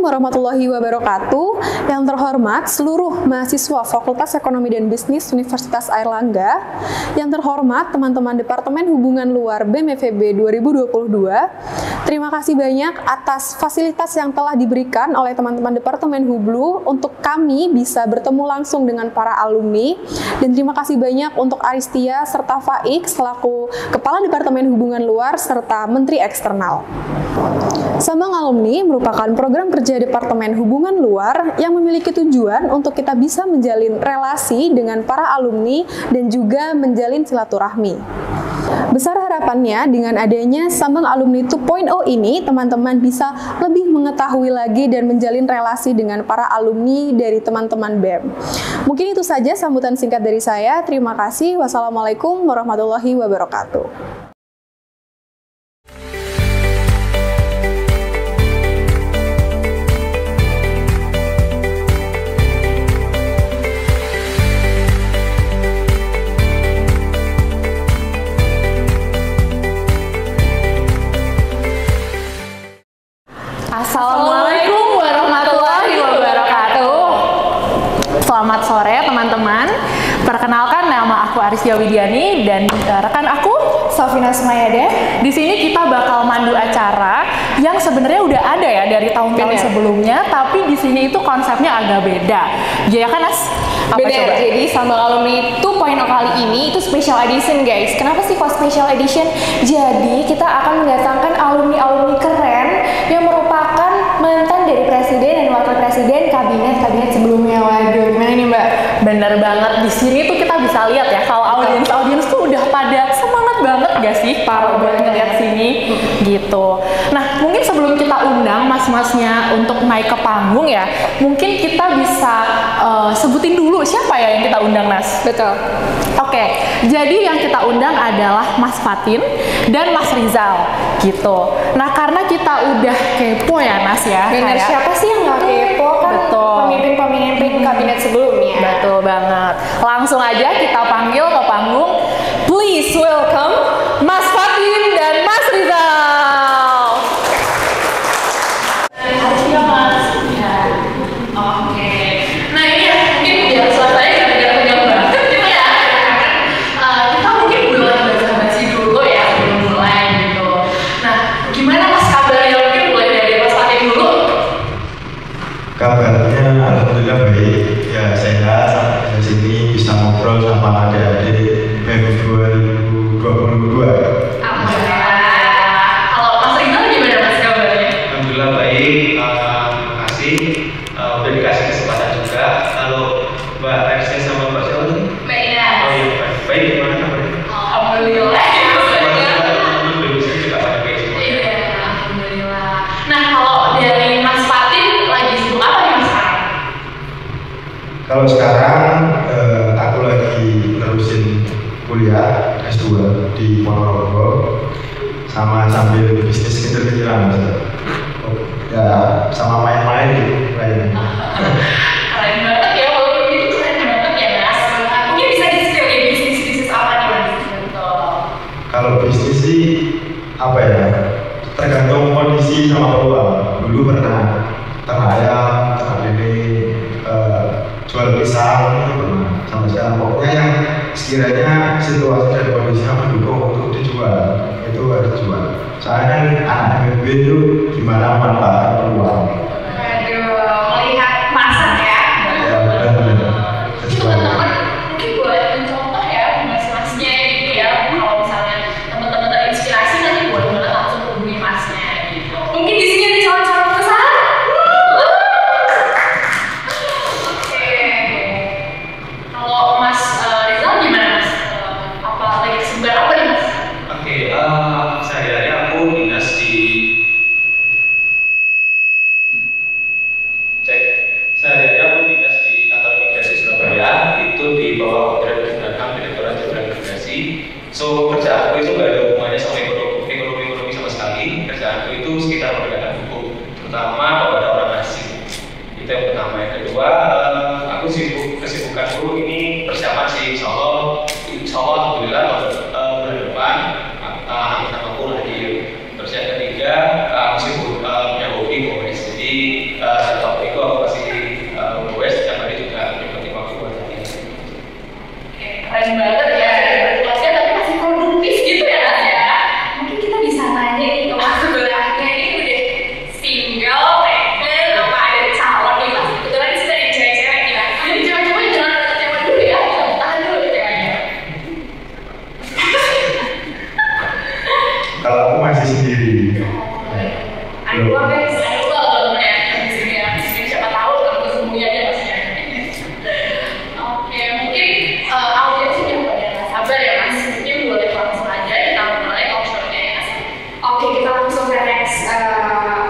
warahmatullahi wabarakatuh. Yang terhormat seluruh mahasiswa Fakultas Ekonomi dan Bisnis Universitas Airlangga, yang terhormat teman-teman Departemen Hubungan Luar BEM FEB 2022, terima kasih banyak atas fasilitas yang telah diberikan oleh teman-teman Departemen Hublu untuk kami bisa bertemu langsung dengan para alumni, dan terima kasih banyak untuk Aristia serta Faik selaku Kepala Departemen Hubungan Luar serta Menteri Eksternal. Sambang Alumni merupakan program kerja Departemen Hubungan Luar yang memiliki tujuan untuk kita bisa menjalin relasi dengan para alumni dan juga menjalin silaturahmi. Besar harapannya dengan adanya Sambang Alumni 2.0 ini, teman-teman bisa lebih mengetahui lagi dan menjalin relasi dengan para alumni dari teman-teman BEM. Mungkin itu saja sambutan singkat dari saya. Terima kasih. Wassalamualaikum warahmatullahi wabarakatuh. Assalamualaikum warahmatullahi wabarakatuh. Selamat sore teman-teman. Perkenalkan, nama aku Aristia Widiani dan rekan aku Safina Sumayada. Di sini kita bakal mandu acara yang sebenarnya udah ada ya dari tahun-tahun sebelumnya, tapi di sini itu konsepnya agak beda. Ya kan, Nas? Benar, jadi Sambang Alumni 2.0 kali ini itu special edition guys. Kenapa sih kok special edition? Jadi kita akan mendatangkan alumni-alumni keren yang merupakan mantan dari presiden dan wakil presiden kabinet sebelumnya. Waduh, gimana nih Mbak? Bener banget, di sini tuh kita bisa lihat ya kalau audiens tuh udah pada semangat banget gak sih para buat ngeliat sini gitu. Nah, mungkin sebelum kita undang mas-masnya untuk naik ke panggung ya, mungkin kita bisa sebutin dulu siapa ya yang kita undang, Nas? Betul. Oke, jadi yang kita undang adalah Mas Fatin dan Mas Rizal gitu. Nah, karena kita udah kepo ya, Nas ya. Bener, siapa sih yang nggak kepo kan? Betul. Pemimpin kabinet sebelumnya. Betul banget. Langsung aja kita panggil ke panggung. Please welcome Mas Fatin dan Mas Rizal. Iya Mas. Ya. Oke. Nah ini ya mungkin biar suasananya gara-gara tegang banget gitu ya. Kita mungkin mulai basa-basi dulu ya sebelum mulai gitu. Nah gimana Mas kabarnya, mungkin mulai dari Mas Fatin dulu. Kabarnya alhamdulillah baik. Ya sehat sampai di sini bisa ngobrol sama adik-adik BEM 2022. Alhamdulillah. Kalau Mas Rizal gimana Mas kabarnya? Alhamdulillah baik. Terima kasih udah dikasih kesempatan juga. Kalau Mbak Arsya sama Mbak siapa tadi? Mbak Ina. Oh iya, baik. Gimana kabarnya? Alhamdulillah. Teman-teman belum bisa juga pada baik semua. Iya, alhamdulillah. Nah kalau dari Mas Fatin lagi sibuk apa nih Mas sekarang? Kalau sekarang aku lagi nerusin kuliah S2 di Ponorogo sama sambil bisnis kecil-kecilan. Ya sama main-main gitu lainnya. Keren banget ya, walaupun itu keren banget ya Mas. Mungkin bisa di-spill ya bisnis apa nih Mas? Betul. Kalau bisnis sih apa ya? Tergantung kondisi sama peluang. Dulu pernah ternak ayam, ternak lele, jual pisang itu pernah. Sama sekarang pokoknya yang sekiranya situasi dan kondisinya mendukung untuk dijual itu harus dijual. Soalnya anak MB itu gimana manfaat peluang. Aduh, melihat masa ya. Ya benar-benar. Itu teman-teman mungkin buat mencontoh ya mas-masnya gitu ya. Kalau misalnya teman-teman terinspirasi nanti boleh banget langsung hubungi masnya gitu. Mungkin di sini ada calon-calon perusahaan. Oke. Kalau Mas Rizal gimana Mas? Apa lagi sebentar apa nih Mas? Oke, sehari-hari aku dinas di sehari-hari aku dinas di kantor imigrasi Surabaya, itu di bawah Kementerian Kementerian Direktorat Jenderal Imigrasi. So kerjaanku itu nggak ada hubungannya sama ekonomi sama sekali. Kerjaanku itu sekitar penegakan hukum, terutama kepada orang asing. Itu yang pertama. Yang kedua, aku kesibukanku ini persiapan sih, insya Allah alhamdulillah bulan depan anak aku lahir. Terus yang ketiga, aku sibuk punya hobi komunis. Jadi Kalau aku masih sendiri. Ayo guys, ayo kalau ya di sini ya. Siapa tahu kalau semuanya aja pastinya. Oke, mungkin audiens sudah pada nggak sabar ya Mas. Mungkin boleh langsung aja kita mulai offshore-nya ya Mas. Oke, kita langsung ke next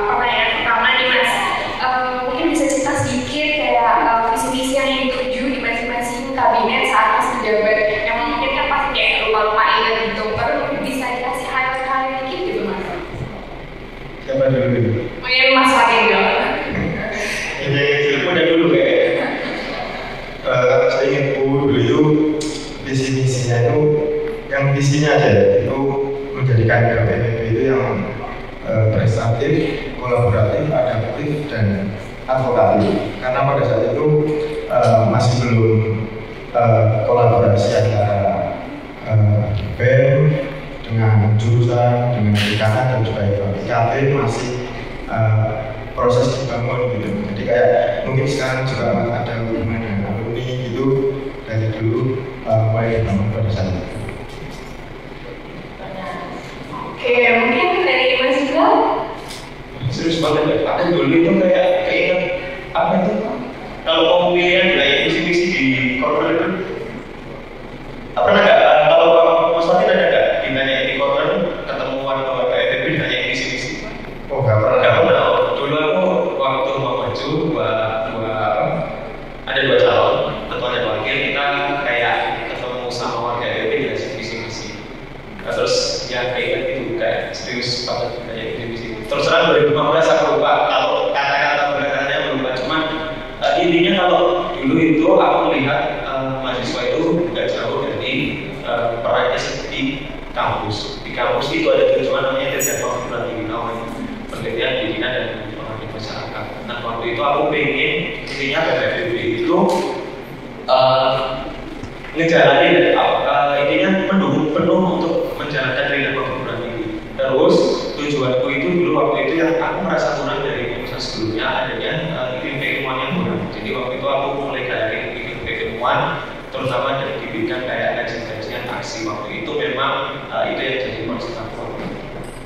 pertanyaan pertama nih Mas. Mungkin bisa cerita sedikit kayak visi misi yang dituju di masing-masing kabinet saat Mas menjabat. Yang mungkin kan pasti kayak lupa-lupa ingat gitu. Baru mungkin bisa dikasih highlight dikit gitu Mas. Siapa dulu? Mungkin Mas Fakir dulu. Ini udah dulu kayaknya. Kalau saya ingat dulu itu visi misinya itu yang visinya aja itu menjadikan PPB itu yang prestatif, kolaboratif, adaptif dan advokatif. Karena pada saat itu masih belum kolaborasi antara BEM dengan jurusan, dengan ikatan dan juga IKT masih proses dibangun gitu. Jadi kayak mungkin sekarang juga ada hubungan dengan alumni gitu dari dulu mulai dibangun pada saat itu. Oke, mungkin dari Mas juga. Serius banget ya, aku dulu itu kayak keinget apa itu kalau mau pilihan kayak misi-misi di corporate itu apa nggak kalau Mas Fatin ada nggak ditanya di corporate ketemuan sama kayak FEB ditanya misi-misi? Oh nggak pernah. Nggak pernah. Dulu aku waktu mau maju ada dua calon ketua dan wakil, kita kayak ketemu sama warga FEB dikasih misi-misi. Nah, terus ya kayak gitu kayak serius banget kayak misi-misi. Terus terang 2015 aku lupa kalau kata-kata belakangnya berubah, cuman intinya kalau dulu itu aku melihat mahasiswa itu nggak jauh dari perannya di kampus. Di kampus itu ada tujuan namanya kerja perguruan tinggi, namanya penelitian pendidikan dan pengabdian masyarakat. Nah waktu itu aku pengen intinya PPB itu ngejalanin intinya mendukung penuh untuk menjalankan pendidikan perguruan tinggi. Terus tujuanku itu dulu waktu itu yang aku merasa kurang dari jurusan sebelumnya adanya iklim keilmuan yang kurang. Jadi waktu itu aku mulai dari iklim keilmuan, terutama dari di bidang kayak kajian-kajian aksi. Waktu itu memang itu yang jadi concern aku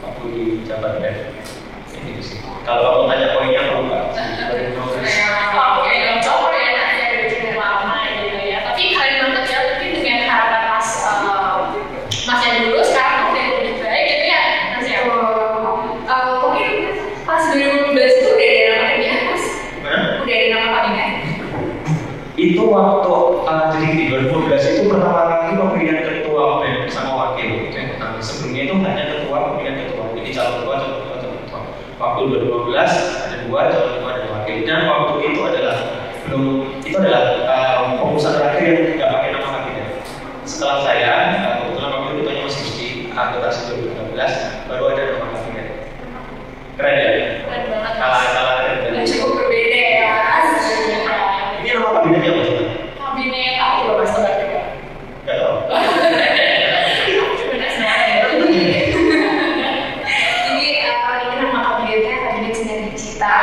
waktu di Jabar BEM. Ini sih. Kalau kamu tanya poinnya aku lupa. Oke, coba ya nanti ada cukup lama gitu ya. Tapi keren banget ya, mungkin dengan harapan Mas yang dulu sekarang udah lebih baik gitu ya Mas ya. Mungkin pas 2015 itu udah ada nama kabinet Mas? Udah ada nama kabinet? Itu waktu jadi di 2012 itu pertama kali pemilihan ketua BEM bersama wakil itu yang pertama. Sebelumnya itu hanya ketua pemilihan ketua, jadi calon ketua. Waktu 2012 ada dua calon ketua dan wakil, dan waktu itu adalah pengurusan terakhir yang tidak pakai nama kabinet. Setelah saya kebetulan waktu itu ditanya Mas Gusti akuntansi 2013 baru ada nama kabinet. Keren ya? Keren banget. Kalah keren. Cukup berbeda ya Mas. Ini nama kabinetnya apa sih? Kabinet aku loh Mas Sobat juga. Gak tahu. Jadi ini nama kabinetnya kabinet sinergi cita.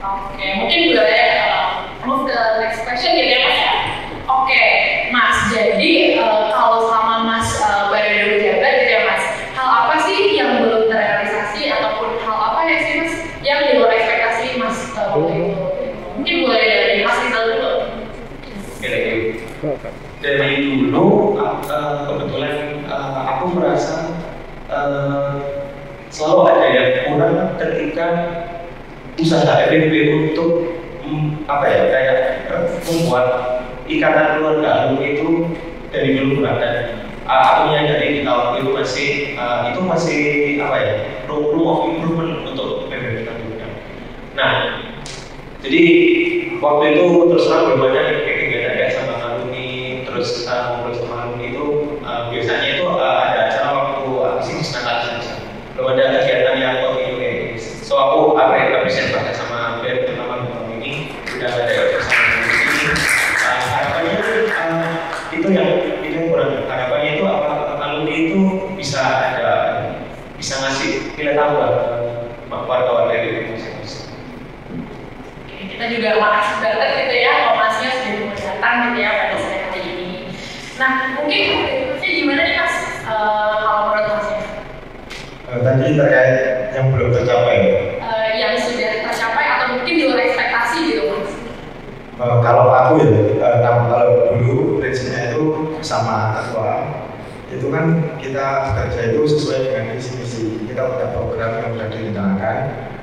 Oke, mungkin boleh move ke next question gitu ya Mas ya. Oke, Mas. Jadi kalau selama Mas baru berjabat gitu ya Mas, hal apa sih yang belum terrealisasi ataupun hal apa ya sih Mas yang di luar ekspektasi Mas waktu itu? Mungkin boleh dari Mas Rizal dulu. Dari dulu kebetulan aku merasa selalu ada yang kurang ketika usaha FEB untuk kayak membuat ikatan keluarga alumni itu dari dulu kurang. Dan aku menyadari di tahun itu masih room of improvement untuk FEB kita dulu. Nah jadi waktu itu terus terang belum ada kegiatan kayak sama alumni, terus ngobrol sama alumni itu biasanya itu ada acara waktu siklus Natal saja. Belum ada kegiatan yang waktu itu so aku apresiasi banget sama BEM terutama tahun ini udah ada bersama di sini. Harapannya itu yang kurang. Harapannya itu alumni itu bisa ngasih nilai tambah warga-warga itu. Kita juga makasih banget gitu ya Masnya sudah mau datang gitu ya pada sore hari ini. Nah mungkin berikutnya gimana nih Mas kalau Tadi terkait yang belum tercapai. Yang sudah tercapai atau mungkin di luar ekspektasi gitu mas? Kalau aku ya, kalau dulu prinsipnya itu sama ketua, itu kan kita bekerja itu sesuai dengan visi-misi. Kita punya program yang sudah direncanakan.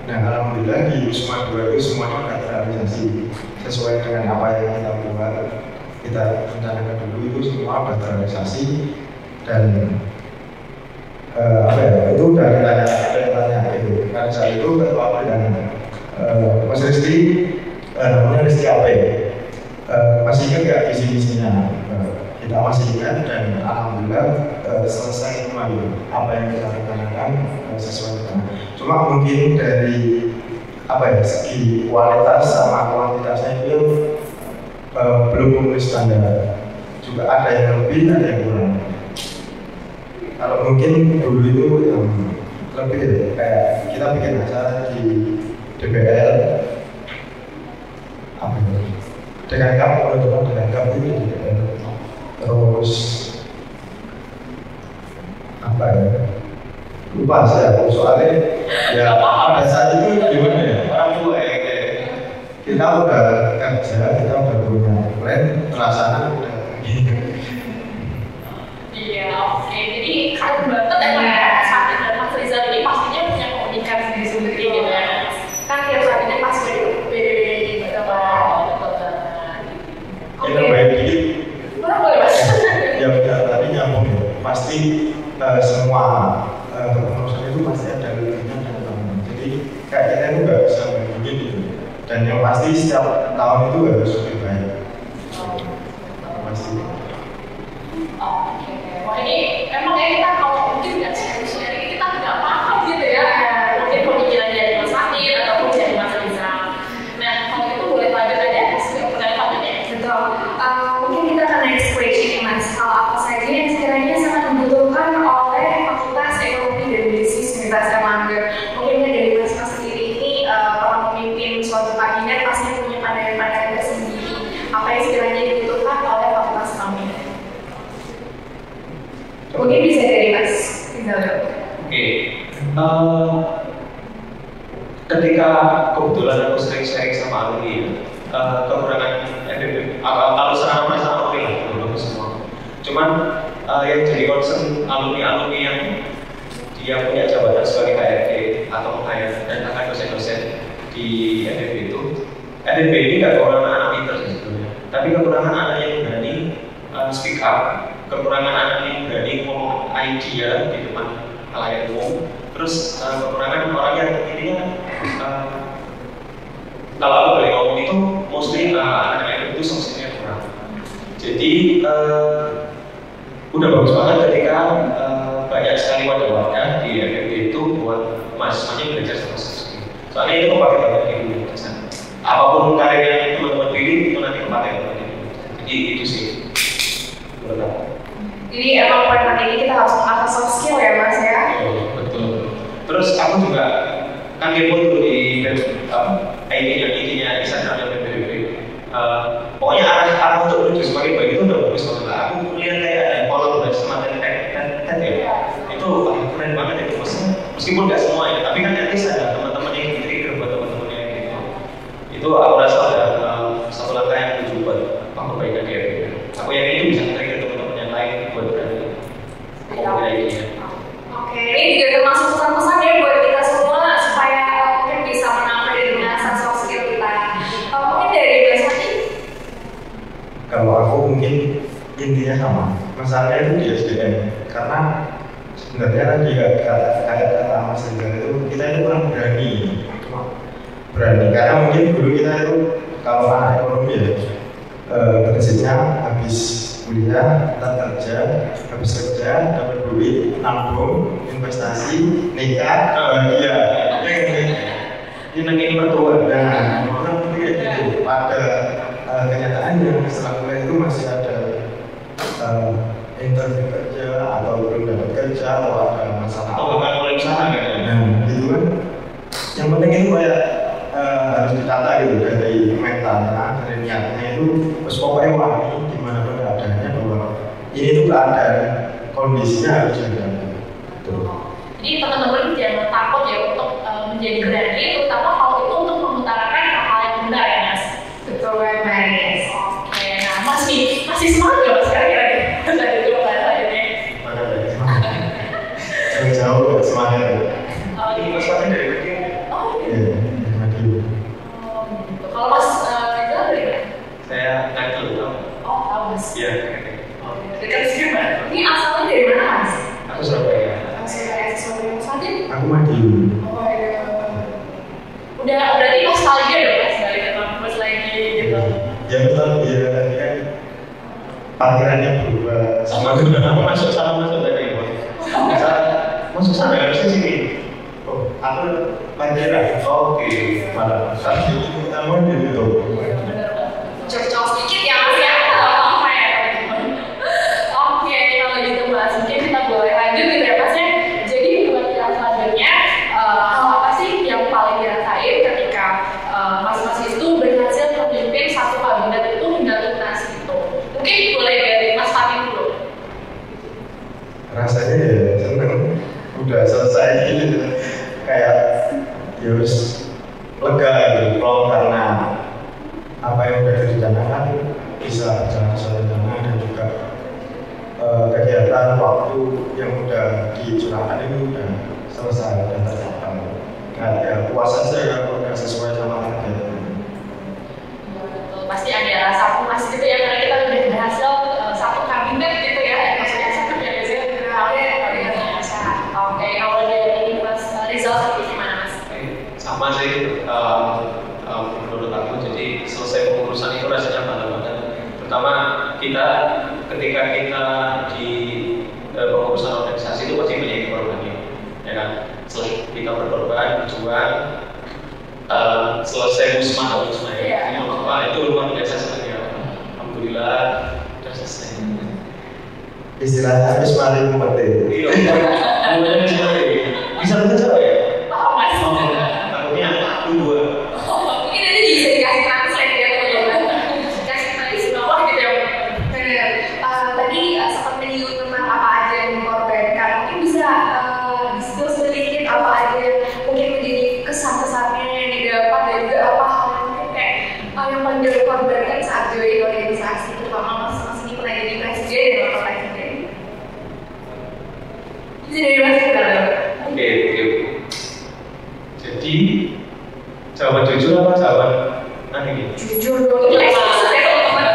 Nah, alhamdulillah di Wisma 2 itu semuanya sudah terrealisasi sesuai dengan apa yang kita buat. Kita rencanakan dulu itu semua sudah terrealisasi dan itu udah ditanya itu. Kan saat itu ketua dan Mas Rizky, namanya Rizky Ape, masih ingat nggak visi-misinya? Kita masih ingat dan alhamdulillah selesai semua apa yang kita rencanakan sesuai dengan. Cuma mungkin dari segi kualitas sama kuantitasnya itu belum memenuhi standar. Juga ada yang lebih, ada yang kurang. Kalau mungkin dulu itu yang lebih kayak kita bikin acara di DPR dengan kamu itu di DPR. Terus lupa saya soalnya ya pada saat itu gimana ya, orang tua kita udah kerja, kita udah punya plan, terlaksana udah gini. Iya, oke. Jadi keren banget ya Safi dan Mas Rizal ini pastinya punya komunikasi sendiri gitu ya. Kan tiap saat ini pasti beda-beda gitu kan. Kita baik dikit. Boleh mas. Ya tadi nyambung ya. Pasti semua kepengurusan itu pasti ada lebihnya dan kurangnya. Jadi kayak kita itu nggak bisa begini gitu. Dan yang pasti setiap tahun itu harus lebih baik. Pasti. Oke. Wah ini emang ya kita kalau mungkin nggak sharing kita nggak paham gitu ya. Mungkin pemikiran dari Mas Safi ataupun dari Mas Rizal. Nah kalau itu boleh lanjut aja sebelum pertanyaannya. Betul. Mungkin kita akan next question mas. Hal apa saja yang sekiranya sangat dibutuhkan oleh Fakultas Ekonomi dan Bisnis Universitas Erlangga? Mungkin dari mas sendiri ini pernah memimpin suatu kabinet pasti punya pandangan-pandangan tersendiri. Apa yang sekiranya dibutuhkan oleh Fakultas kami? Mungkin bisa dari mas. Oke. Ketika kebetulan aku sering sharing sama alumni, kekurangan kalau secara masalah oke lah, bagus semua. Cuman yang jadi concern alumni yang dia punya jabatan sebagai HRD atau dan akan dosen-dosen di FEB itu, FEB ini nggak kekurangan anak pintar sebetulnya, tapi kekurangan anak yang berani speak up, kekurangan anak yang berani ngomong idea di depan halayak umum, terus kekurangan orang yang intinya kalau aku boleh ngomong itu mostly anak-anak itu sosialnya kurang. Jadi udah bagus banget ketika banyak sekali wadah-wadah di FEB itu buat mahasiswanya belajar sama siswi. Soalnya itu kepake banget di jurusan. Apapun karir yang teman-teman pilih itu nanti kepake banget. Jadi itu sih menurut aku. Jadi emang poin penting kita harus mengasah soft skill ya mas ya. Betul. Terus aku juga kan kepo dulu di intinya Instagram dan PBB. Pokoknya arah untuk menuju sebagai baik itu udah bagus banget. Aku lihat kayak ada kolaborasi sama TED ya. Itu keren banget itu. Meskipun nggak semua ya, tapi kan at least ada teman-teman yang di-trigger buat teman-teman yang gitu. Itu aku rasa ada satu langkah yang menuju buat perbaikan dia. Aku yakin itu bisa trigger teman-teman yang lain buat berani ngomongin idenya. Oke, ini juga termasuk pesan-pesan ya buat kita semua supaya mungkin bisa menambah dan mengasah soft skill kita. Mungkin dari Mas Hadi? Kalau aku mungkin intinya sama. Masalahnya itu di SDM. Karena sebenarnya kan juga kayak kata Mas Rizal itu kita itu kurang berani. Berani karena mungkin dulu kita itu kalau anak ekonomi ya prinsipnya habis kuliah, kita kerja, habis kerja, dapat duit, nabung, investasi, nikah, bahagia. Ini mertua. Nah, orang kayak gitu. Pada kenyataannya setelah kuliah itu masih ada interview kerja atau belum dapat kerja atau ada masalah. Atau bahkan mulai usaha kan? Nah, gitu kan. Yang penting itu kayak harus ditata gitu dari mentalnya, dari niatnya itu terus pokoknya wani gimana pun keadaannya bahwa ini tuh keadaan kondisinya harus ada. Jadi teman-teman Maher. Ini Mas Fatih dari Madiun. Iya, dari Madiun. Kalau Mas Rizal dari mana? Saya Kagel, tau? Oh, tahu Mas. Iya. Dekat sini Mas. Ini asalnya dari mana Mas? Aku Surabaya. Surabaya. Mas Fadil? Aku Madiun. Oh iya. Udah berarti nostalgia dong Mas balik ke kampus lagi gitu. Ya betul, ya kan parkirannya berubah. Sama juga aku masuk tadi. Masuk sana harusnya sini. Oh, aku parkiran. Oke. Malah saat itu pertama di itu. Cocok sedikit ya Mas ya. Apa ya? Oke, kalau gitu Mas, mungkin kita boleh lanjut gitu ya Mas ya. Jadi buat yang selanjutnya, hal apa sih yang paling dirasain ketika Mas itu berhasil memimpin satu kabinet itu hingga tuntas gitu? Mungkin boleh dari Mas Fatin dulu. Rasanya ya seneng, udah selesai gitu, kayak ya wis lega gitu, plong karena apa yang udah direncanakan bisa jalan dan juga kegiatan waktu yang udah dicurahkan ini udah selesai dan tercapai. Nah, ya puas aja kalau udah sesuai sama target. Betul, pasti ada rasa puas gitu ya karena kita udah berhasil satu kabinet gitu ya. Maksudnya satu kabinet Oke, kalau dari Mas Rizal sendiri gimana Mas? Sama sih, menurut aku. Jadi selesai pengurusan itu rasanya bangga banget. Pertama ketika kita di pengurusan organisasi itu pasti banyak korbannya, ya kan? Setelah kita berkorban, berjuang, selesai musmah ya. Itu luar biasa sebenarnya. Alhamdulillah sudah selesai. Istilahnya habis mari mengerti. Iya, kemudian bisa baca ya? Paham Mas? Takutnya aku dua. Mungkin nanti bisa dikasih translate ya teman-teman. Kasih tulis bawah gitu ya. Benar. Tadi sempat menyinggung tentang apa aja yang dikorbankan. Mungkin bisa disebut sedikit apa aja yang mungkin menjadi kesan-kesannya yang didapat dan juga apa hal yang mungkin kayak yang paling dikorbankan saat join organisasi, terutama Mas ini pernah jadi presiden dan wakil presiden. Jadi dari Mas kita. Oke. Jadi jawaban jujur apa jawaban ini? Jujur dong, itu eksplisit ya teman-teman.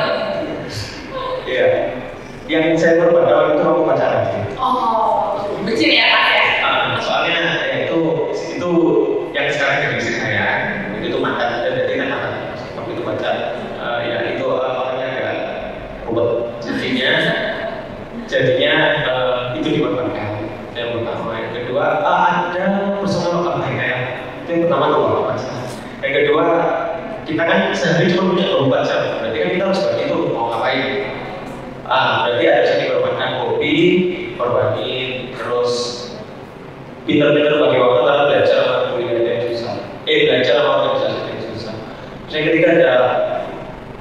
Iya. Yang saya korbankan itu aku pacaran sih. Oh, begini ya Mas ya. Soalnya ya itu yang sekarang jadi istri saya. Itu mantan, jadi kan mantan. Waktu itu pacar. Ya itu orangnya agak ruwet. Jadinya itu dikorbankan. Yang pertama, yang kedua ada personal kayak itu yang pertama tuh pacar. Yang kedua kita kan sehari cuma punya 24 jam. Berarti kan kita harus bagi itu mau ngapain. Berarti ada yang dikorbankan hobi, korbanin, terus pinter-pinter bagi waktu karena belajar sama kuliah yang susah. Belajar sama organisasi yang susah. Terus yang ketiga ada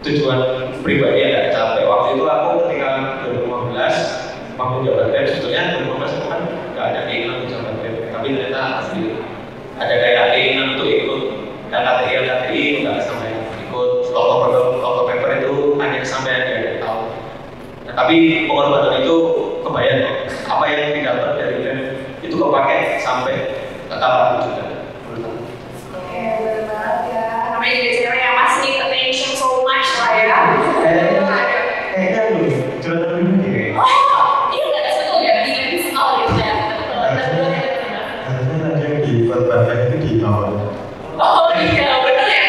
tujuan pribadi yang gak capek. Waktu itu aku ketika 2015 mampu jabatan, sebetulnya 2015 itu kan gak ada keinginan untuk jabatan, tapi ternyata ada kayak keinginan untuk ikut LKTI nggak sampai ikut logo paper itu hanya sampai ada tahun. Nah, tapi pengorbanan itu kebayang apa yang didapat dari BEM itu kepake sampai tetap aku juga. Oke, benar banget ya. Namanya juga cewek yang masih attention so much lah ya. Kayaknya lu curhat dulu nih. Oh, iya nggak sesuatu ya di install gitu ya. Harusnya tadi yang dikorbankan itu di bawah. Oh iya, benar ya.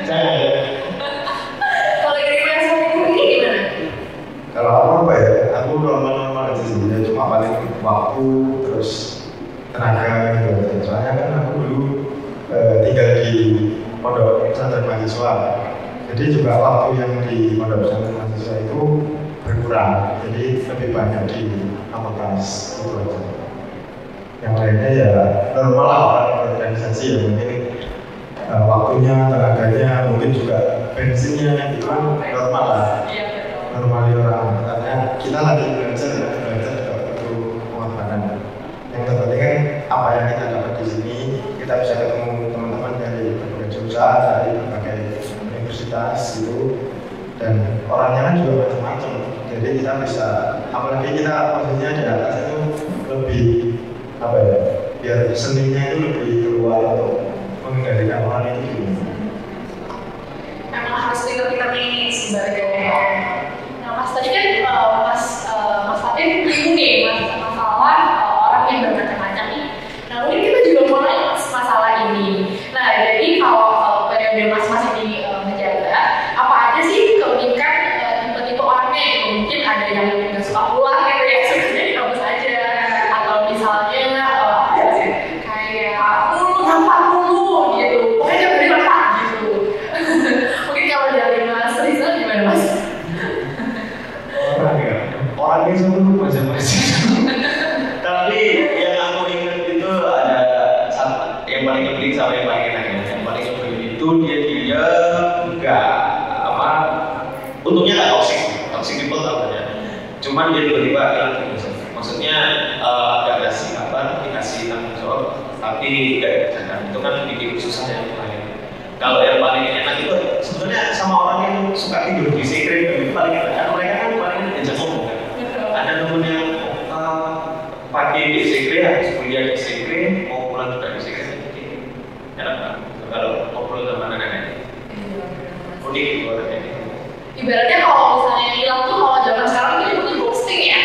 Jangan. Kalau dari Mas ini gimana? Kalau apa ya, aku normal-normal aja sih, ya cuma paling waktu terus tenaga gitu aja. Soalnya kan aku dulu tinggal di pondok pesantren mahasiswa, jadi juga waktu yang di pondok pesantren mahasiswa itu berkurang, jadi lebih banyak di fakultas itu aja. Yang lainnya ya normal lah organisasi ya, mungkin waktunya, tenaganya, mungkin juga bensinnya itu normal lah. Normali orang, karena kita lagi belajar juga butuh pengorbanan. Yang terpenting kan apa yang kita dapat di sini, kita bisa ketemu teman-teman dari berbagai jurusan, dari berbagai universitas gitu, dan orangnya kan juga macam-macam. Jadi kita bisa, apalagi kita posisinya di atas itu lebih apa ya, biar seninya itu lebih keluar atau mengendalikan orang itu gimana? Memang harus pinter-pinter nih sebenarnya. Nah Mas tadi kan Mas Fatin bingung nih masalah orang yang bermacam-macam nih. Nah mungkin kita juga mulai masalah ini. Nah jadi kalau periode mas-mas ini menjaga, apa aja sih keunikan tipe-tipe orangnya gitu? Mungkin ada yang nggak suka pulang gitu ya, sukanya di kampus aja, atau misalnya kayak nampak mulu gitu, pokoknya jangan dari nampak gitu. Mungkin kalau dari Mas Rizal gimana Mas? Orangnya semua macam-macam. Tapi yang aku ingat itu ada yang paling penting sama yang paling enak ya. Yang paling penting itu dia enggak apa, untungnya nggak toxic people tau ya. Cuman dia tiba-tiba hilang gitu. Maksudnya nggak kasih dikasih tanggung jawab, tapi nggak dikerjakan. Itu kan bikin susah ya lain. Kalau yang paling enak itu sebenarnya sama orang yang suka tidur di secret itu paling enak. Karena mereka kan paling diajak ngomong kan. Ada temen yang pagi di secret, habis kuliah di secret, mau pulang juga di secret. Enak kan? Kalau ngobrol sama anak-anak unik gitu orangnya. Ibaratnya kalau misalnya hilang tuh kalau zaman sekarang tuh itu ghosting ya.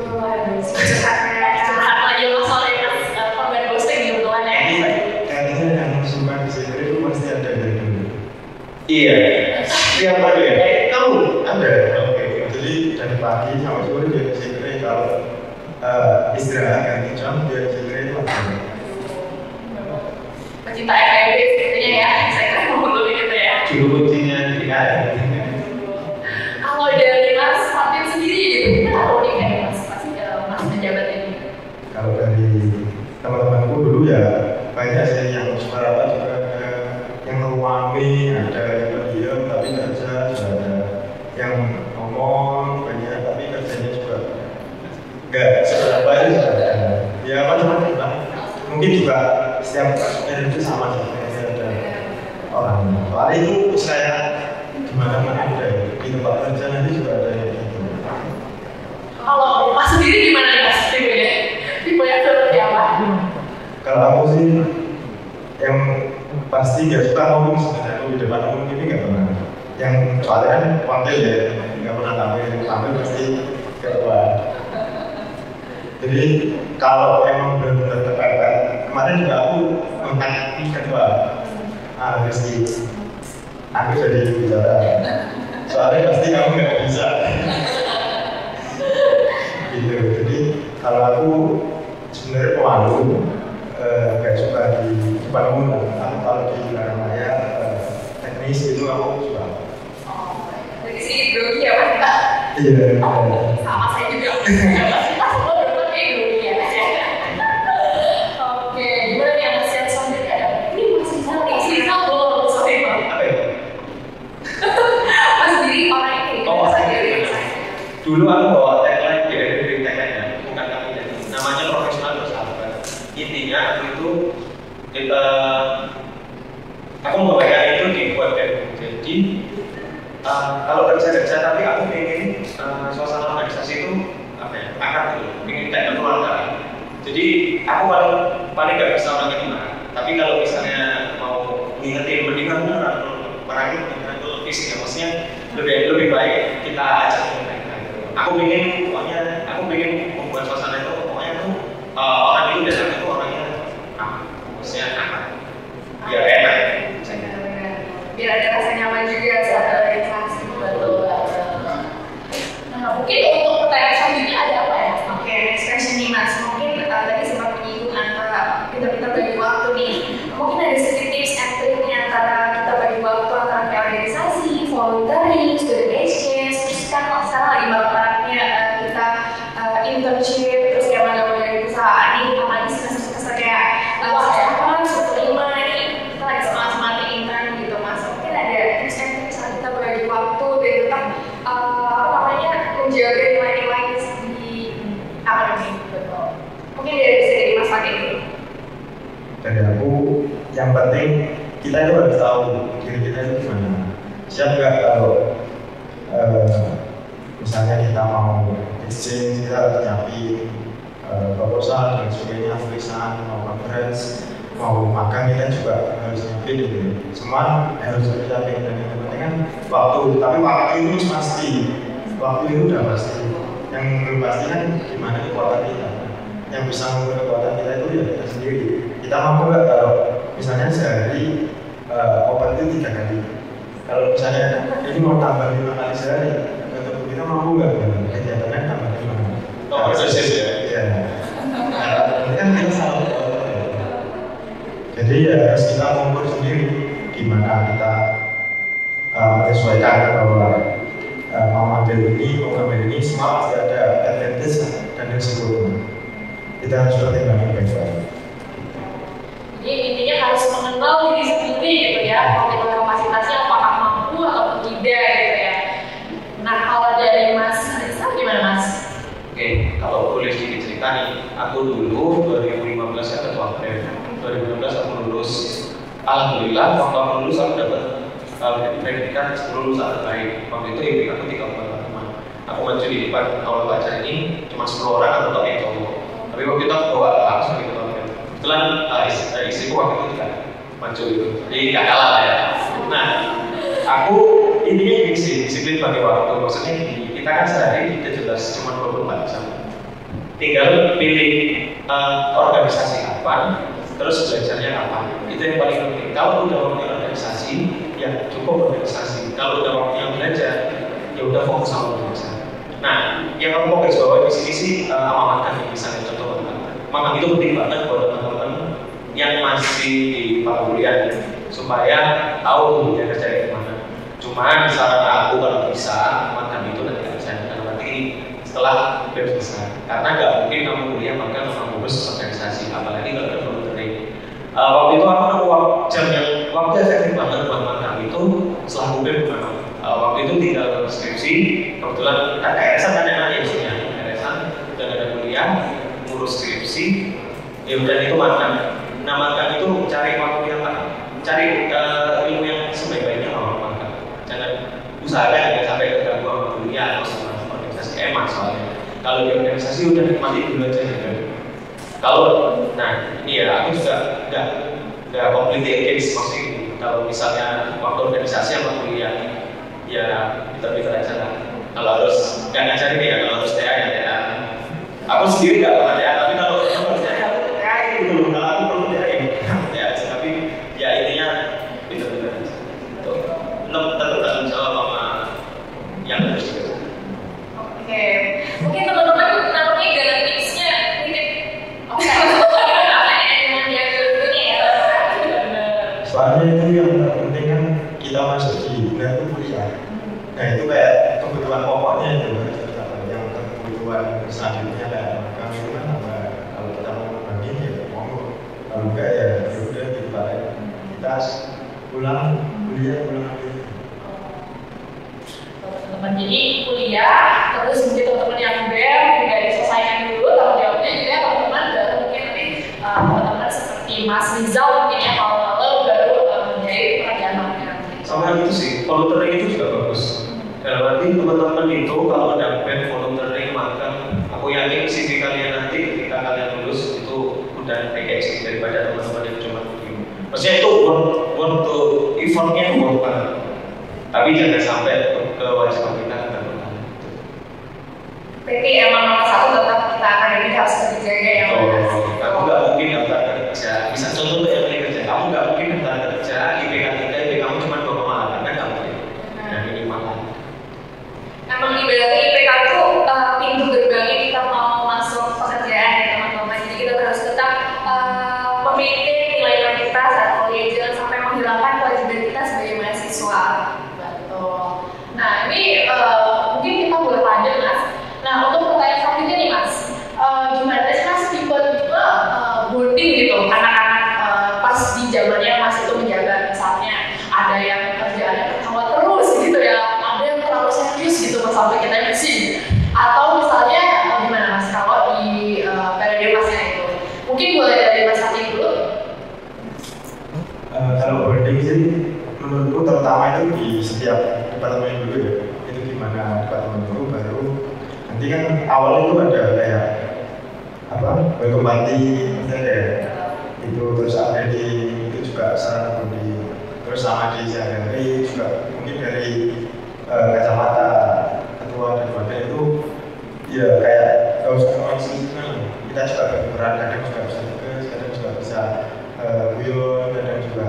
Curhat lagi masalah ya korban ghosting kebetulan ya. Kayaknya yang suka di secret itu pasti ada dari dulu. Iya. Tiap hari ya? Tahu? Ada. Oke. Jadi dari pagi sampai sore dia di secret, kalau istirahat ganti jam dia di secret itu ada. Pecinta FIB sepertinya ya, saya kira dulu gitu ya. Juru kuncinya tidak. Kalau dari Mas Fatin sendiri gitu, gimana uniknya Mas menjabat ini? Kalau dari teman-temanku dulu ya banyak sih yang suara juga ada yang ngomongin, ada yang berdiam tapi kerja, juga ada yang ngomong banyak tapi kerjanya juga enggak seberapa itu juga ada. Ya macam-macam lah. Mungkin juga setiap kasusnya itu sama sih, ada orang. Soalnya itu saya di mana-mana ada di tempat kerja nanti juga ada yang gitu. Kalau Mas sendiri gimana nih Mas tipenya? Tipe yang seperti apa? Kalau aku sih yang pasti nggak suka ngomong sebenarnya, aku di depan umum ini nggak pernah. Yang soalnya kan wakil ya, nggak pernah tampil pasti ketua. Jadi kalau emang benar-benar terpepet, kemarin juga aku kontak ketua Rizky. Aku jadi bicara, soalnya pasti kamu nggak bisa. Gitu. Jadi kalau aku sebenarnya pemalu, nggak suka di depan umum. Kalau di belakang layar teknis itu aku suka. Oh, dari sini grogi ya Mas? Iya. Sama saya juga. Kita semua berbuat kayak grogi ya. Oke, gimana nih yang Mas yang sendiri ada? Ini Mas Rizal nih, Rizal belum sorry Bang. Apa ya? Mas sendiri orang yang kayak Oh, sendiri. Dulu aku bawa tagline dari tagline-nya, bukan kami jadi namanya profesional bersahabat. Intinya aku itu aku membayar itu dibuat dari jadi kalau kerja tapi aku ingin suasana organisasi itu apa ya, akrab gitu, ingin kayak keluarga. Jadi aku paling nggak bisa orangnya gimana. Tapi kalau misalnya mau ngingetin mendingan merangkul fisik ya, maksudnya lebih baik kita ajak mereka. Aku ingin membuat suasana itu pokoknya tuh orang itu datang itu orangnya maksudnya aman, biar enak. Biar ada rasa nyaman juga saat berinteraksi. Betul. Nah, mungkin untuk pertanyaan selanjutnya ada apa ya? Oke, next question nih Mas. Mungkin tadi sempat menyinggung antara kita bagi waktu nih. Mungkin ada sedikit tips and triknya antara kita bagi waktu antara organisasi, volunteering, student exchange, terus kan sekarang lagi maraknya kita internship, terus kayak magang-magang di perusahaan nih, apalagi semester kayak seperlima ini kita lagi semangat intern gitu Mas. Mungkin ada tips and tricks saat kita bagi waktu dan tetap menjaga nilai-nilai di akademi. Betul. Mungkin bisa dari Mas Fatin dulu. Dari aku, yang penting kita itu harus tahu diri kita itu gimana. Siap nggak kalau misalnya kita mau exchange, kita harus nyiapin proposal dan sebagainya, tulisan mau conference mau magang kita juga harus nyiapin gitu. Semua harus disiapin dan yang penting kan waktu, tapi waktu itu pasti, waktu itu udah pasti. Yang belum pasti kan gimana kekuatan kita. Yang bisa mengukur kekuatan kita itu ya kita sendiri. Kita mampu nggak kalau misalnya sehari obat itu 3 kali. Kalau misalnya ini mau tambah 5 kali sehari, tubuh kita mampu nggak? Kegiatannya tambah 5 kali. Oh, proses ya? Iya. Ini kan kita salah. Jadi ya harus kita mengukur sendiri gimana kita menyesuaikan bahwa mau ambil ini semua pasti ada advantage dan risiko. Kita harus pertimbangkan baik-baik. Jadi intinya harus mengenal diri sendiri gitu ya, kapasitasnya apakah mampu atau tidak gitu ya. Nah kalau dari Mas Rizal gimana Mas? Oke, kalau boleh sedikit cerita nih, aku dulu 2015 ya ketua BEM, 2015 aku lulus. Alhamdulillah waktu aku lulus aku dapat predikat lulusan terbaik. Waktu itu IPK aku 3,5. Aku maju di depan awal baca ini cuma 10 orang atau tak yang cowok. Tapi waktu itu aku bawa langsung di ketua BEM. Kebetulan istriku waktu itu juga maju itu, jadi gak kalah lah ya. Nah, aku intinya gini sih, disiplin bagi waktu. Maksudnya gini, kita kan sehari kita jelas cuma 24 jam. Tinggal pilih organisasi kapan, terus belajarnya kapan. Itu yang paling penting. Kalau udah waktunya organisasi, ya cukup organisasi. Kalau udah waktunya belajar, ya udah fokus sama belajar. Nah, yang aku mau garis bawah di sini sih sama makan, misalnya contoh makan itu penting banget buat teman-teman yang masih di kuliah supaya tahu dia kerja di mana. Cuman saran aku kalau bisa makan itu nanti kerja nanti setelah bisa, karena nggak mungkin kamu kuliah makan sama ngurus organisasi, apalagi kalau ada volunteering. Waktu itu aku nemu jam yang waktu efektif banget buat makan itu setelah kuliah bukan. Waktu itu tinggal skripsi, kebetulan KRS-an kan enak ya maksudnya, KRS-an dan ada kuliah ngurus skripsi, ya udah itu makan. Nah makan itu cari waktu yang cari ilmu yang sebaik-baiknya kalau makan. Jangan usahakan jangan sampai terganggu sama kuliah atau sama organisasi emak soalnya. Kalau di organisasi udah nikmati dulu aja gitu. Kalau nah ini ya aku juga nggak completely against maksudnya kalau misalnya waktu organisasi sama kuliah ya kita aja lah. Kalau harus nggak ngajarin ya, kalau harus TA ya TA. Aku sendiri nggak pernah TA, tapi kalau harus TA gitu loh. Kalau aku perlu TA ya aja, tapi ya intinya pintar-pintar aja. Belum tentu tanggung jawab sama yang harus dikerjakan. Oke, mungkin teman-teman nampaknya gak tipsnya mungkin oke. Apa ya dengan dia dulunya ya? Soalnya itu yang terpenting kan kita masuk di dunia itu kuliah. Nah itu kayak kebutuhan pokoknya itu yang kebutuhan selanjutnya kayak makan itu kan kalau kita mau bagi ya monggo, kalau enggak ya udah kita pulang kuliah. Teman-teman jadi kuliah terus mungkin teman-teman yang BEM juga diselesaikan dulu tanggung jawabnya juga ya teman-teman, baru mungkin nanti teman-teman seperti Mas Rizal mungkin ya kalau baru menjadi pekerjaan magang. Sama itu sih, volunteering itu juga bagus. Dalam arti teman-teman itu kalau ada BEM volunteering magang, aku yakin CV kalian nanti ketika kalian lulus itu udah PKS daripada teman-teman yang cuma begini. Maksudnya itu worth to effortnya worth banget. Tapi jangan sampai kewajiban kita nggak pernah. Tapi emang nomor satu tetap kita akademik harus terjaga ya. Kamu nggak mungkin daftar kerja. Bisa contoh yang kerja. Kamu nggak mungkin daftar kerja IPK kamu cuma 2,8 kan nggak mungkin. Dan minimal. Emang ibaratnya IPK itu pintu gerbangnya kita mau masuk pekerjaan ya teman-teman. Jadi kita harus tetap memiliki nilai kita saat kuliah, jangan sampai menghilangkan kewajiban kita sebagai mahasiswa. Betul. Nah ini mungkin kita boleh lanjut Mas. Nah untuk pertanyaan selanjutnya nih Mas, gimana sih Mas tipe-tipe bonding gitu anak-anak pas di zamannya Mas itu menjaga, misalnya ada yang kerjaannya ketawa terus gitu ya, ada yang terlalu serius gitu Mas sampai kita emosi, atau misalnya gimana Mas kalau di periode Masnya itu, mungkin boleh dari Mas Hati dulu. Kalau bonding sih menurutku terutama itu di setiap departemen dulu ya, itu gimana departemen dulu baru nanti kan awal itu ada kayak welcome party kayak itu, terus Apredi itu juga saran di, terus sama di sehari-hari juga mungkin dari kacamata ketua dan wakil itu ya kayak gak usah konstitusional, kita juga berperan, kadang juga bisa tugas, kadang juga bisa guyon, kadang juga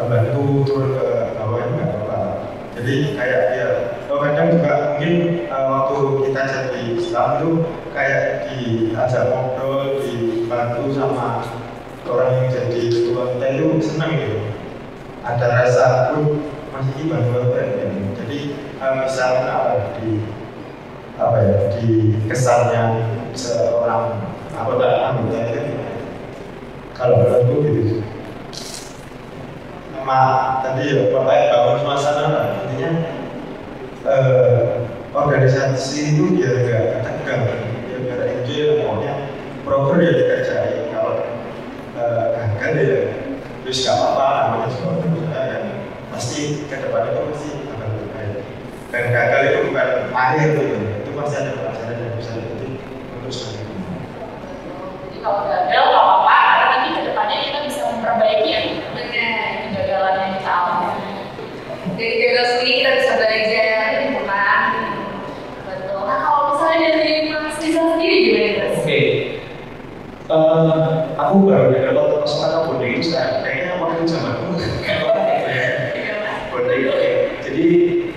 bantu turun ke bawah itu nggak apa-apa. Jadi kayak ya kadang juga mungkin waktu kita jadi Islam itu kayak diajak ngobrol, dibantu sama orang yang jadi ketua kita itu senang gitu, ada rasa masih bantu apa ya. Jadi misalnya di kesannya seorang anggota itu kalau bantu gitu. Tadi ya Bapak bangun suasana lah, intinya organisasi itu biar gak tegang, biar enjoy, maunya proper ya dikerjain, kalau gagal ya terus gak apa-apa, namanya juga usaha ya pasti ke depan itu pasti akan lebih baik, dan gagal itu bukan akhir gitu, itu pasti ada pelajaran yang bisa dipetik untuk selanjutnya. Jadi kalau gagal gak apa-apa, karena nanti ke depannya kita bisa memperbaiki ya. Kegagalan yang kita alami. Dari gagal sendiri kita bisa belajar, gitu kan? Betul. Nah kalau misalnya dari Mas Rizal sendiri gimana Mas? Oke. Aku baru dapat kosakata bonde itu sekarang. Kayaknya waktu zamanku nggak apa ya. Bonde itu ya. Jadi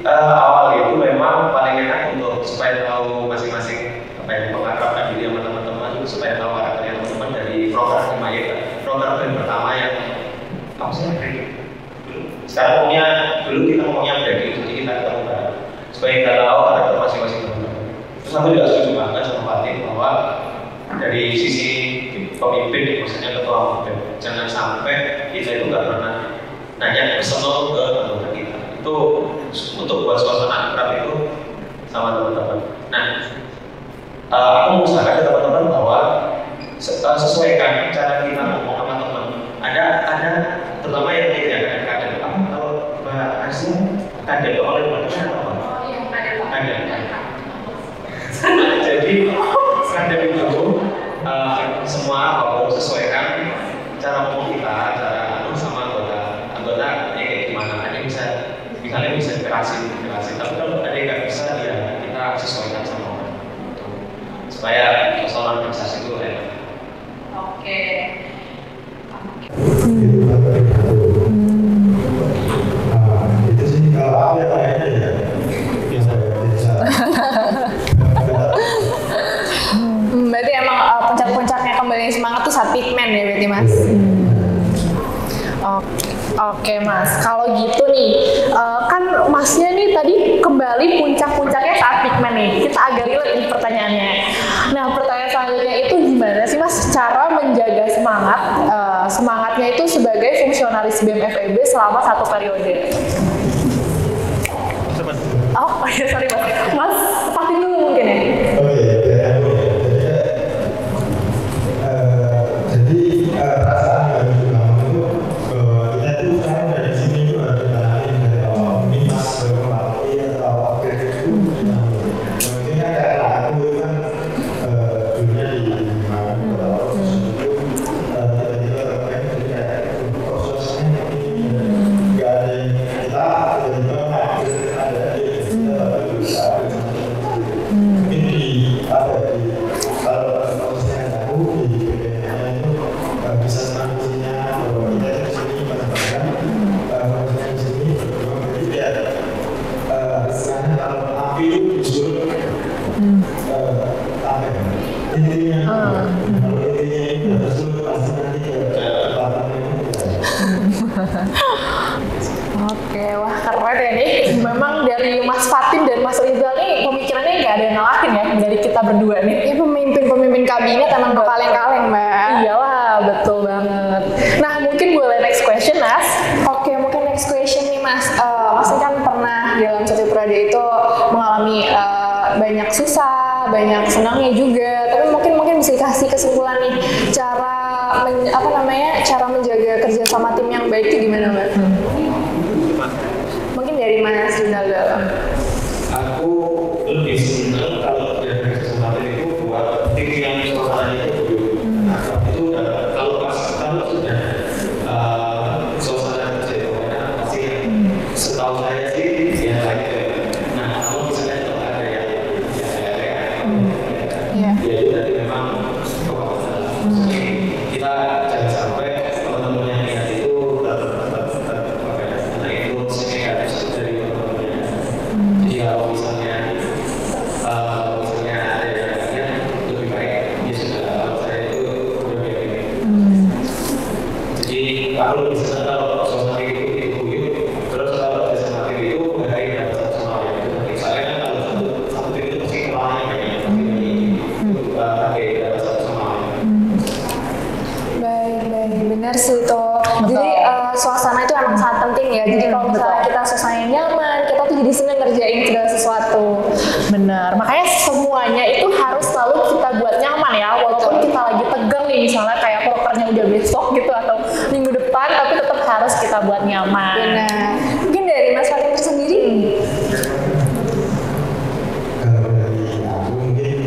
awal itu memang paling enak untuk supaya tahu masing-masing apa yang mengakrabkan diri sama teman-teman, supaya tahu karakternya teman-teman dari program Himayat. Program pertama yang apa sih sekarang dulu kita ngomongnya breaking, jadi kita ketemu bareng supaya kita tahu karakter masing-masing teman-teman. Terus aku juga setuju banget sama Fatin bahwa dari sisi pemimpin, maksudnya ketua pemimpin, jangan sampai kita itu nggak pernah nanya personal ke anggota kita. Itu untuk buat suasana akrab itu sama teman-teman. Nah, aku mengusahakan ke teman-teman bahwa sesuaikan cara kita ngomong sama teman. Ada terutama yang tidak kadang kalau Mbak Asia kadang oleh teman-teman apa? Oh iya, Kadang. Jadi kadang itu semua harus sesuaikan cara ngomong kita, cara sama anggota kayak gimana. Ada yang misalnya bisa interaksi, tapi kalau ada yang nggak bisa ya kita sesuaikan sama orang supaya persoalan organisasi itu enak. Oke. Itu sih kalau aku ya kayaknya ya bisa. Berarti emang puncak-puncaknya kembali semangat tuh saat pigmen ya berarti Mas? Oke Mas, kalau gitu nih, kan Masnya nih tadi kembali puncak-puncaknya saat pigmen nih. Kita agak relate nih pertanyaannya. Nah pertanyaan selanjutnya itu gimana sih Mas cara menjaga semangatnya itu sebagai fungsionaris BEM FEB selama satu periode? Oh iya sorry Mas Fatin dulu mungkin ya? Oh iya, jadi perasaan yang lama itu kita itu sekarang dari sini itu harus jalanin dari awal minus kembali atau akhir itu mungkin kan karena aku itu kan dulunya di mana tiba-tiba kayak prosesnya nggak ada kita tiba-tiba ada mungkin di kalau prosesnya aku di BPN itu bisa sanksinya bahwa kita di sini menambahkan prosesnya di sini jadi biar istilahnya kalau api itu disuruh apa ya intinya kalau intinya itu harus pasti nanti kekuatannya Oke, wah keren ya nih. Memang dari Mas Fatin dan Mas Rizal nih pemikirannya nggak ada yang ngalahin ya dari kita berdua nih. Ya pemimpin kabinet emang kaleng-kaleng Mbak. Iyalah, betul banget. Nah mungkin boleh next question Mas. Oke, mungkin next question nih Mas. Mas kan pernah dalam satu periode itu mengalami banyak susah, banyak senangnya juga. Tapi mungkin bisa dikasih kesimpulan nih cara menjaga kerja sama tim yang baik itu gimana Mbak? Mungkin dari Mas Rizal dulu. aku lebih senang kalau ada kesempatan itu buat tim yang suasana itu Kita jangan sampai teman-teman yang lihat itu itu negatif dari teman-temannya. Jadi kalau misalnya ada yang lebih baik, ya sudah, kalau saya itu udah kayak gini. Jadi aku lebih senang kalau suasana itu guyup, terus kalau suasana itu berhargai dan satu sama lain. Soalnya kan kalau satu itu pasti kepalanya kayak itu pakai dan satu sama lain. Baik, benar sih itu. Jadi suasana itu emang sangat penting ya. Jadi kalau misalnya kita suasananya nyaman, kita tuh jadi senang ngerjain segala sesuatu. Benar, makanya semuanya itu harus selalu kita buat nyaman ya, walaupun kita lagi tegang nih, misalnya kayak prokernya udah besok gitu atau minggu depan, tapi tetap harus kita buat nyaman. Benar. Mungkin dari Mas Fatin sendiri? Kalau dari aku mungkin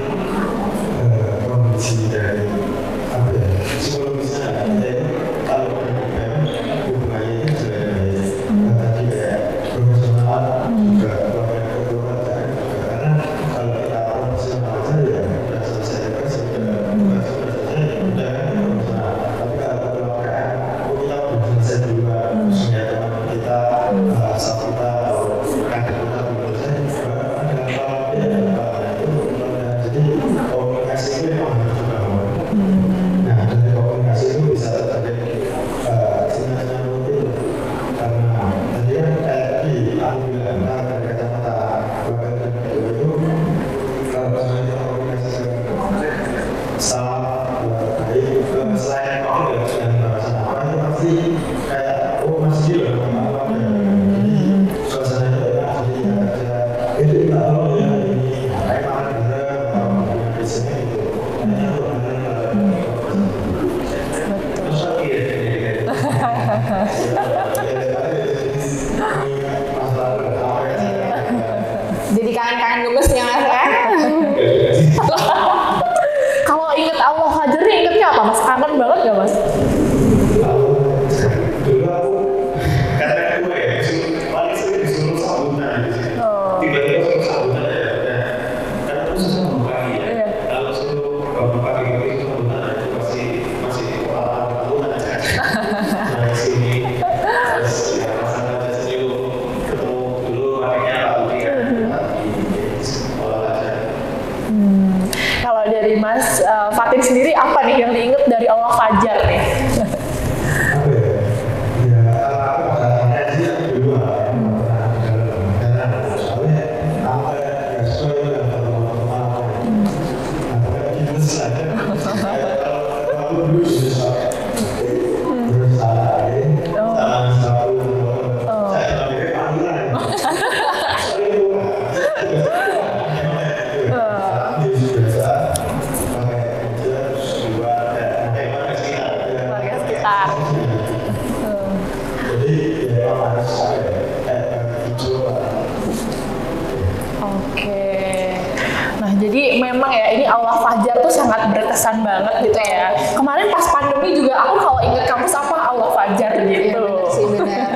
kondisi dari apa ya, psikologisnya kalau hubungannya itu sudah tadi kayak profesional juga keluarga juga, karena kalau kita profesional aja ya udah selesai kan sudah selesai udah profesional, tapi kalau keluargaan kita belum selesai duluan, maksudnya teman kita saat kita kader kita belum selesai ada apa ya itu jadi komunikasi itu memang harus dibangun. Nah dari komunikasi itu bisa terjadi sinyal-sinyal itu, karena tadi kan kayak tadi aku bilang dari kacamata keluarga dan itu kalau misalnya komunikasi salah baik selain kalau dan bahasa apa itu pasti kayak masih loh apa jadi suasana itu jadi ada itu kalau ya ini kayak makan bareng atau biasanya itu hanya terus lagi ya Jadi kangen-kangen gemes ya Mas ya? Kalau inget Allah Fajar nih, ingetnya apa Mas? Kangen banget gak Mas? dulu aku karena aku ya paling sering disuruh sabunan di sini. Tiba-tiba suruh sabunan ya udah, karena aku susah membagi ya. Kalau suruh membagi itu sabunan itu masih orang sabunan aja. Nah di sini terus ya pasangan aja senyum ketemu dulu makanya Pak Budi kan di sekolah aja. Kalau dari Mas Fatin sendiri apa nih yang diinget dari Allah Fajar nih? Apa ya? Ya aku rasanya sih aku dulu karena soalnya apa ya sesuai dengan teman-teman apa fitness aja kalau dulu bisa terus salah sama satu saya lebih panggilan biasa pakai terus dua kayak mana sekitar Warga sekitar. jadi ya harus dicoba. Oke. Nah, jadi memang ya ini Allah Fajar tuh sangat berkesan banget gitu ya. Kemarin pas pandemi juga aku kalau inget kampus apa Allah Fajar gitu. Iya benar sih, benar.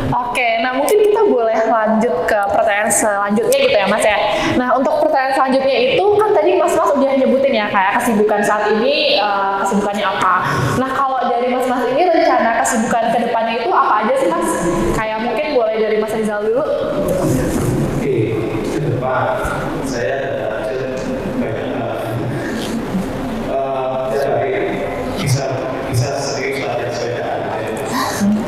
Oke, nah mungkin kita boleh lanjut ke pertanyaan selanjutnya gitu ya Mas ya. Nah untuk pertanyaan selanjutnya itu kan tadi Mas-Mas udah nyebutin ya kayak kesibukan saat ini, kesibukannya apa. Nah kalau dari Mas-Mas ini rencana kesibukan ke depannya itu apa aja sih Mas? Kayak mungkin boleh dari Mas Rizal dulu. Oke, ke depan saya banyak bisa sering latihan sepeda.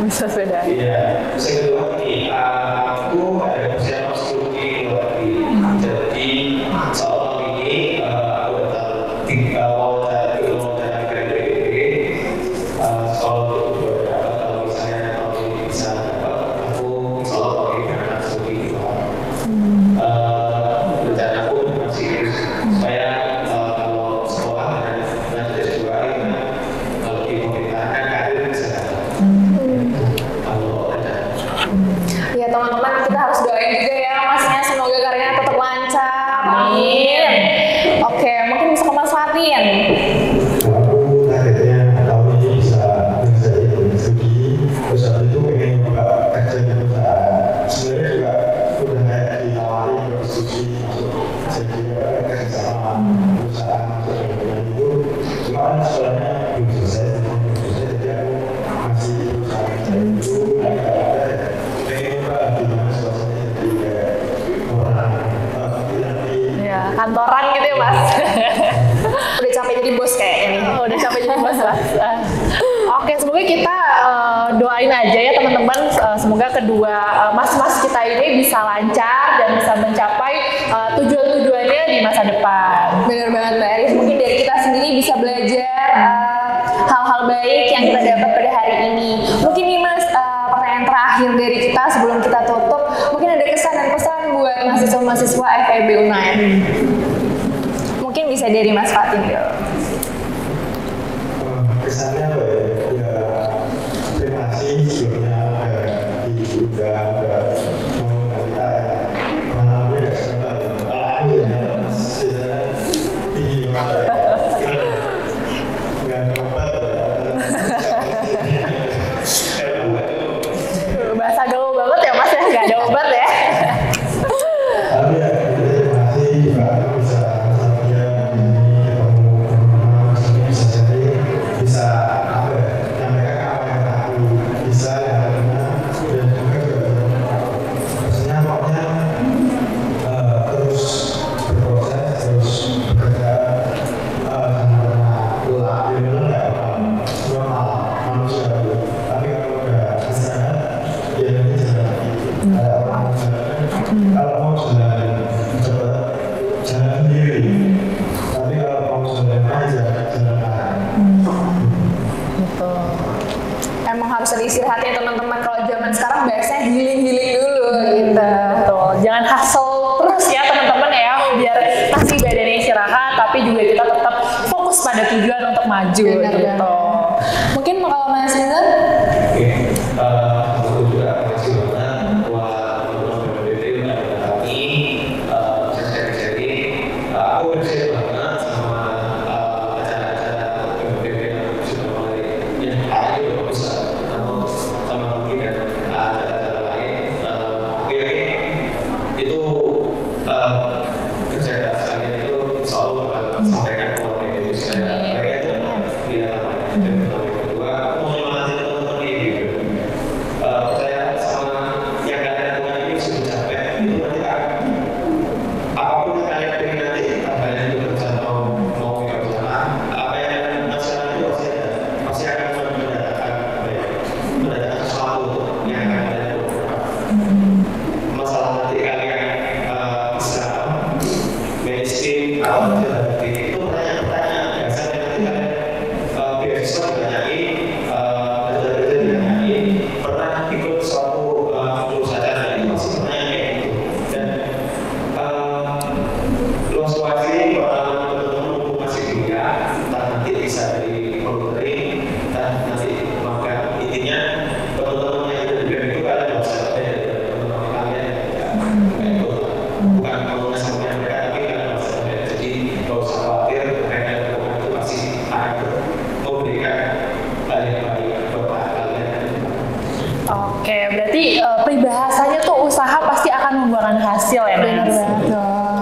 Bisa sepeda. Iya, terus yang kedua nih, aku ada persiapan studi luar negeri. Jadi soal ini aku datang mau dari PBB soal beberapa kalau misalnya tahun ini bisa dapat aku soal pakai karena studi di luar. Rencana aku masih supaya kalau sekolah nanti S2 kalau di pemerintahan kan karir bisa dapat. Kalau belum selesai jadi aku masih berusaha dulu agak ada pengen coba gimana suasananya jadi kayak orang nanti Ya, kantoran gitu ya Mas. Udah capek jadi bos kayaknya nih. Udah capek jadi Mas. Oke, semoga kita doain aja ya teman-teman, semoga kedua mas-mas kita ini bisa lancar dan bisa mencapai tujuan-tujuannya di masa depan. Bener banget Mbak Aris, mungkin dari kita sendiri bisa belajar hal-hal baik yang kita dapat pada hari ini. Mungkin nih Mas, pertanyaan terakhir dari kita sebelum kita tutup, mungkin ada kesan dan pesan buat mahasiswa-mahasiswa FEB UNAIR. Mungkin bisa dari Mas Fatin dulu. kesannya apa ya? Ya terima kasih sebelumnya udah mau kita malamnya gak sempat kalau ya sudah tinggi banget nggak dapat Bahasa gaul banget ya Mas ya, nggak ada obat ya. tapi ya terima kasih juga bisa sama dia ini ketemu bisa jadi bisa apa ya nyampaikan apa yang aku bisa yang benar dan juga maksudnya pokoknya terus berproses terus bekerja sama lelah ya benar nggak normal manusia tapi kalau udah istirahat ya nanti jalan lagi ada orang mau jalan kalau mau jalan coba jalan sendiri tapi kalau mau jalan aja jalan Emang harus ada istirahatnya teman-teman. Kalau zaman sekarang biasanya healing dulu gitu. Betul, jangan hustle terus ya teman-teman ya, biar kasih badannya istirahat, tapi juga kita tetap fokus pada tujuan untuk maju Benar, gitu. benar. Mungkin kalau Mas Winter, Aku juga masih banget buat teman-teman BPB udah ada kami sharing-sharing. Aku bersyukur banget sama acara-acara BPB yang sudah mulai ya ada juga bisa sama mungkin dan acara-acara lain. Aku yakin itu kerja keras kalian itu insya Allah bakal sampaikan ke orang itu supaya mereka itu tidak dan yang kedua aku mau nyemangatin teman-teman ini gitu. Percaya sama yang kalian lakukan ini sudah capek itu nanti apapun yang kalian pilih nanti kalian juga berusaha mau nggak berusaha apa yang kalian lakukan itu pasti akan mendatangkan sesuatu yang akan kalian lakukan. Masalah nanti kalian bisa mainstream atau tidak itu pertanyaan-pertanyaan biasanya nanti kalian beasiswa ditanyain kerja-kerja ditanyain pernah ikut suatu lulus acara ini pasti pertanyaan kayak gitu dan luas wasi teman-teman mumpung masih kuliah entah nanti bisa di volunteering entah nanti makan intinya teman-teman yang ada di BEM itu kalian nggak usah dari teman-teman kalian kayak itu bukan mau ngasih mereka tapi kalian nggak usah jadi nggak usah khawatir mereka yang lakukan itu pasti akan memberikan hal yang baik buat kalian. Oke, berarti peribahasanya tuh usaha pasti akan membuahkan hasil ya Mas?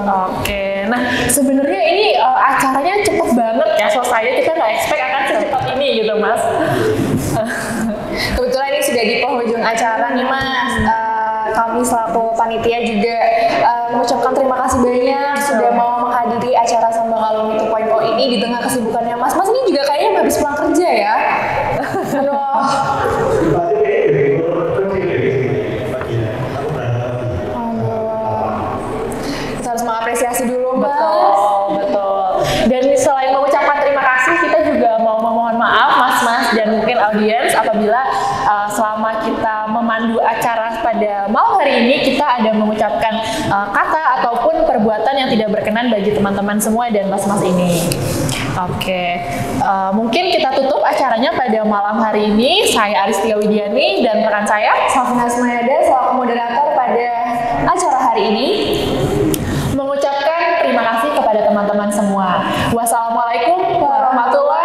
Oke, nah sebenarnya ini acaranya cepet banget ya selesainya, kita nggak expect akan secepat ini gitu Mas. kebetulan ini sudah di penghujung acara nih Mas. Kami selaku panitia juga mengucapkan terima kasih banyak sudah mau menghadiri acara Sambang Alumni 2.0 ini di tengah kesibukannya Mas. Mas ini juga kayaknya habis pulang kerja ya? Aduh. Berarti kayak dari pagi ya aku berangkat Kita harus mengapresiasi dulu Mas. Betul. Dan selain mengucapkan terima kasih, kita juga mau memohon maaf mas-mas dan mungkin audiens apabila selama kita memandu acara pada malam hari ini kita ada mengucapkan kata ataupun perbuatan yang tidak berkenan bagi teman-teman semua dan mas-mas ini. Oke, mungkin kita tutup acaranya pada malam hari ini. Saya Aristia Widiani dan rekan saya Safina Asmayada selaku moderator pada acara hari ini mengucapkan terima kasih kepada teman-teman semua. Wassalamualaikum warahmatullahi